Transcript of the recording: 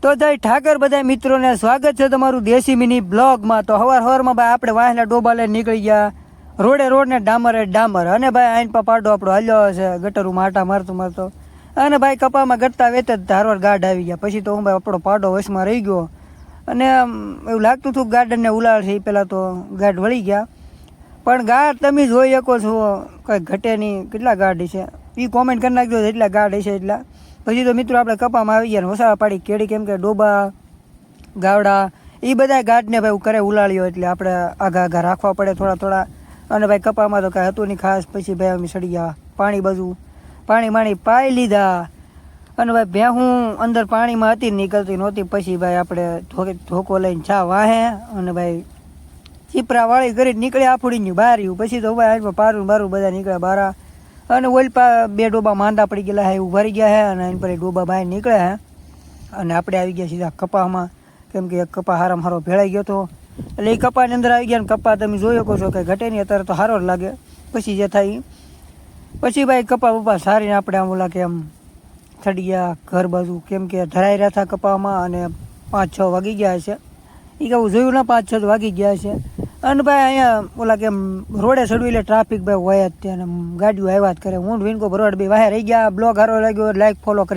તો જય ઠાકર બધા મિત્રોને સ્વાગત છે તમારું દેશી મિની બ્લોગમાં। તો હવારમાં ભાઈ આપણે વાહલા ડોબા લઈને નીકળી ગયા રોડ ને ડામર અને ભાઈ આઈન પાડો આપણો હાલ્યો છે ગટરું માટા મારતો અને ભાઈ કપામાં ગટતા વેત જ ધારવાર ગાઢ આવી ગયા। પછી તો હું ભાઈ આપણો પાડો વશમાં રહી ગયો અને એવું લાગતું હતું ગાર્ડનને ઉલાળ છે એ પહેલાં તો ગાઢ વળી ગયા, પણ ગાઢ તમે જોઈ શકો છો કંઈ ઘટે નહીં। કેટલા ગાઢ છે એ કોમેન્ટ કરી નાખજો એટલા ગાઢ છે એટલા। પછી તો મિત્રો આપણે કપામાં આવી ગયા ને વસાવા પાડી કેળી, કેમ કે ડોબા ગાવડા એ બધા ગાઢને ભાઈ કરે ઉલાળ્યો એટલે આપણે આગા રાખવા પડે થોડા। અને ભાઈ કપામાં તો કાંઈ હતું નહીં ખાસ। પછી ભાઈ અમે સડી ગયા પાણી પાઈ લીધા અને ભાઈ ભેહું અંદર પાણીમાં હતી નીકળતી નહોતી। પછી ભાઈ આપણે ધોકો લઈને ચા વાહે અને ભાઈ ચીપરા વાળી કરી નીકળ્યા આફુડીની બહાર રહ્યું। પછી તો ભાઈ પારું બારું બધા નીકળ્યા બહાર અને ઓલપા બે ડોબા માંદા પડી ગયેલા હે, ઉભારી ગયા હે અને એની પર ડોબા બહાર નીકળ્યા હે અને આપણે આવી ગયા સીધા કપામાં, કેમ કે કપા હારામાં હારો ભેળાઈ ગયો હતો એટલે એ કપાની અંદર આવી ગયા ને કપા તમે જોઈ શકો છો કે ઘટે નહીં, અત્યારે તો સારો જ લાગે। પછી જે થાય પછી ભાઈ કપા સારીને આપણે આમ ઓલા કે આમ ચડી ગયા ઘર બાજુ, કેમ કે ધરાઈ રહ્યા હતા કપામાં અને 5-6 વાગી ગયા છે। એ કહું જોયું ના 5-6 વાગી ગયા છે અને ભાઈ અહીંયા ઓલા કે રોડે ચડવું એટલે ટ્રાફિક ભાઈ હોય જ ત્યાં ગાડીઓ આવ્યા જ કરે। હું વિનકો ભરવાડ બે વાહે રહી ગયા। બ્લોગ સારો લાગ્યો લાઈક ફોલો કરી